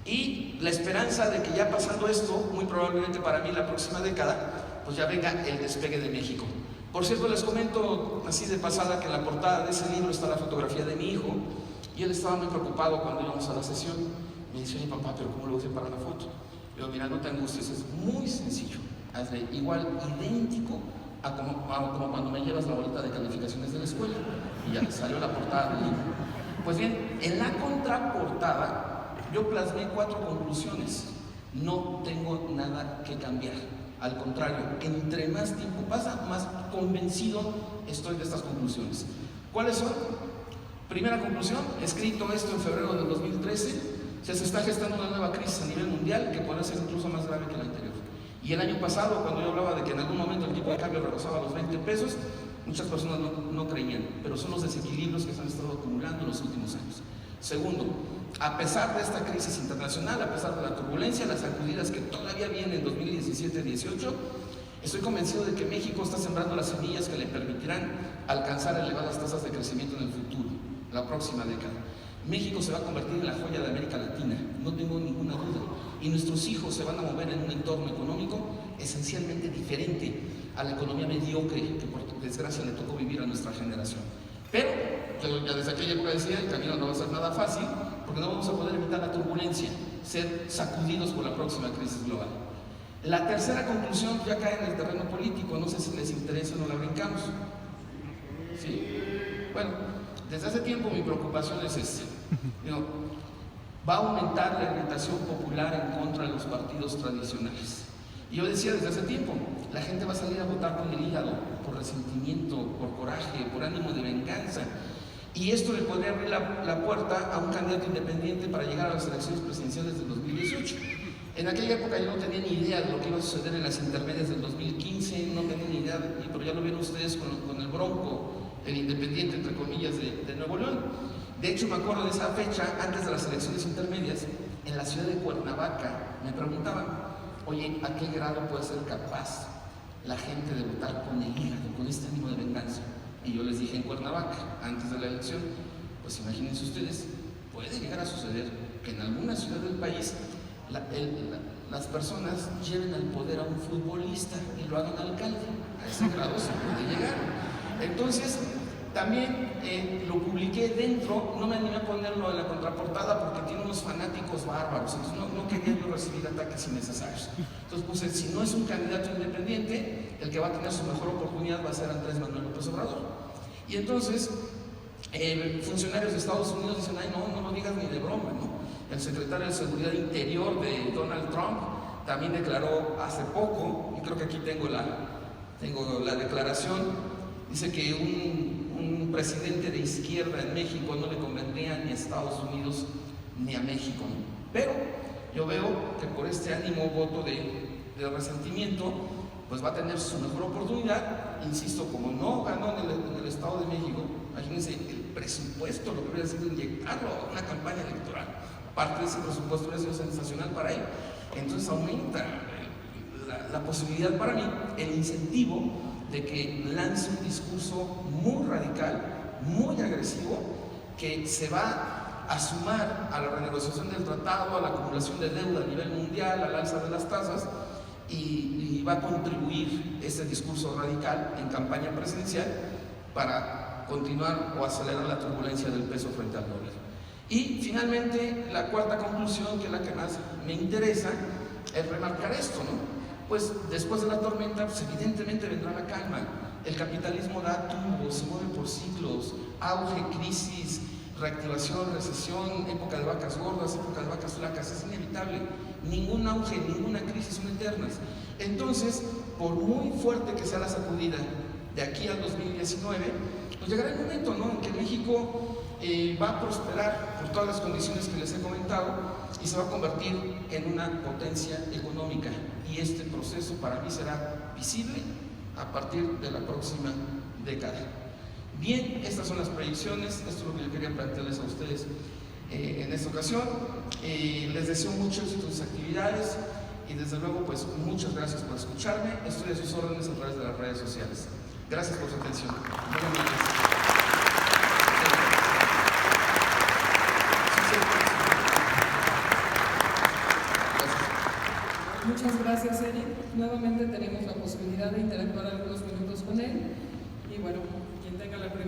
y la esperanza de que ya pasando esto, muy probablemente para mí la próxima década, pues ya venga el despegue de México. Por cierto, les comento así de pasada que en la portada de ese libro está la fotografía de mi hijo, y él estaba muy preocupado cuando íbamos a la sesión. Me dice: oye papá, ¿pero cómo lo usé para la foto? Le digo: mira, no te angusties, es muy sencillo, hazle igual, idéntico a como cuando me llevas la boleta de calificaciones de la escuela. Y ya salió la portada del libro. Pues bien, en la contraportada yo plasmé 4 conclusiones. No tengo nada que cambiar. Al contrario, entre más tiempo pasa, más convencido estoy de estas conclusiones. ¿Cuáles son? Primera conclusión, escrito esto en febrero del 2013, se está gestando una nueva crisis a nivel mundial que podrá ser incluso más grave que la anterior. Y el año pasado, cuando yo hablaba de que en algún momento el tipo de cambio rebasaba los 20 pesos, muchas personas no creían, pero son los desequilibrios que se han estado acumulando en los últimos años. Segundo, a pesar de esta crisis internacional, a pesar de la turbulencia, las sacudidas que todavía vienen en 2017-18, estoy convencido de que México está sembrando las semillas que le permitirán alcanzar elevadas tasas de crecimiento en el futuro, la próxima década. México se va a convertir en la joya de América Latina, no tengo ninguna duda, y nuestros hijos se van a mover en un entorno económico esencialmente diferente a la economía mediocre que por desgracia le tocó vivir a nuestra generación. Pero, ya desde aquella época decía, el camino no va a ser nada fácil, porque no vamos a poder evitar la turbulencia, ser sacudidos por la próxima crisis global. La tercera conclusión ya cae en el terreno político, no sé si les interesa o no la brincamos. ¿Sí? Bueno, desde hace tiempo mi preocupación es esta. Va a aumentar la irritación popular en contra de los partidos tradicionales. Y yo decía desde hace tiempo, la gente va a salir a votar con el hígado, por resentimiento, por coraje, por ánimo de venganza. Y esto le podría abrir la puerta a un candidato independiente para llegar a las elecciones presidenciales del 2018. En aquella época yo no tenía ni idea de lo que iba a suceder en las intermedias del 2015, no tenía ni idea, pero ya lo vieron ustedes con el Bronco, el independiente, entre comillas, de Nuevo León. De hecho, me acuerdo de esa fecha, antes de las elecciones intermedias, en la ciudad de Cuernavaca, me preguntaban: oye, ¿a qué grado puede ser capaz la gente de votar con el hígado, con este ánimo de venganza? Y yo les dije en Cuernavaca, antes de la elección, pues imagínense ustedes, puede llegar a suceder que en alguna ciudad del país las personas lleven al poder a un futbolista y lo hagan alcalde. A ese grado se puede llegar. Entonces, también lo publiqué dentro, no me animé a ponerlo en la contraportada porque tiene unos fanáticos bárbaros, entonces no quería yo recibir ataques innecesarios. Entonces puse: si no es un candidato independiente, el que va a tener su mejor oportunidad va a ser Andrés Manuel López Obrador. Y entonces, funcionarios de Estados Unidos dicen: ay, no lo digas ni de broma, ¿no? El secretario de Seguridad Interior de Donald Trump también declaró hace poco, y creo que aquí tengo la declaración. Dice que un presidente de izquierda en México no le convendría ni a Estados Unidos ni a México, ¿no? Pero yo veo que por este ánimo voto de resentimiento, pues va a tener su mejor oportunidad. Insisto, como no ganó en el Estado de México, imagínense el presupuesto, lo que hubiera sido inyectarlo a una campaña electoral. Parte de ese presupuesto hubiera sido sensacional para él. Entonces aumenta la posibilidad para mí, el incentivo de que lance un discurso muy radical, muy agresivo, que se va a sumar a la renegociación del tratado, a la acumulación de deuda a nivel mundial, al alza de las tasas, y va a contribuir este discurso radical en campaña presidencial para continuar o acelerar la turbulencia del peso frente al dólar. Y finalmente, la cuarta conclusión, que es la que más me interesa, es remarcar esto, ¿no? Pues después de la tormenta, pues evidentemente vendrá la calma. El capitalismo da tumbos, se mueve por ciclos, auge, crisis, reactivación, recesión, época de vacas gordas, época de vacas flacas, es inevitable. Ningún auge, ninguna crisis son eternas. Entonces, por muy fuerte que sea la sacudida de aquí al 2019, pues llegará el momento, ¿no?, en que México va a prosperar por todas las condiciones que les he comentado y se va a convertir en una potencia económica. Y este proceso para mí será visible a partir de la próxima década. Bien, estas son las proyecciones, esto es lo que yo quería plantearles a ustedes en esta ocasión. Les deseo mucho éxito en sus actividades y desde luego pues muchas gracias por escucharme. Estoy a sus órdenes a través de las redes sociales. Gracias por su atención. Muy amables. Muchas gracias, Eric. Nuevamente tenemos la posibilidad de interactuar algunos minutos con él. Y bueno, quien tenga la primera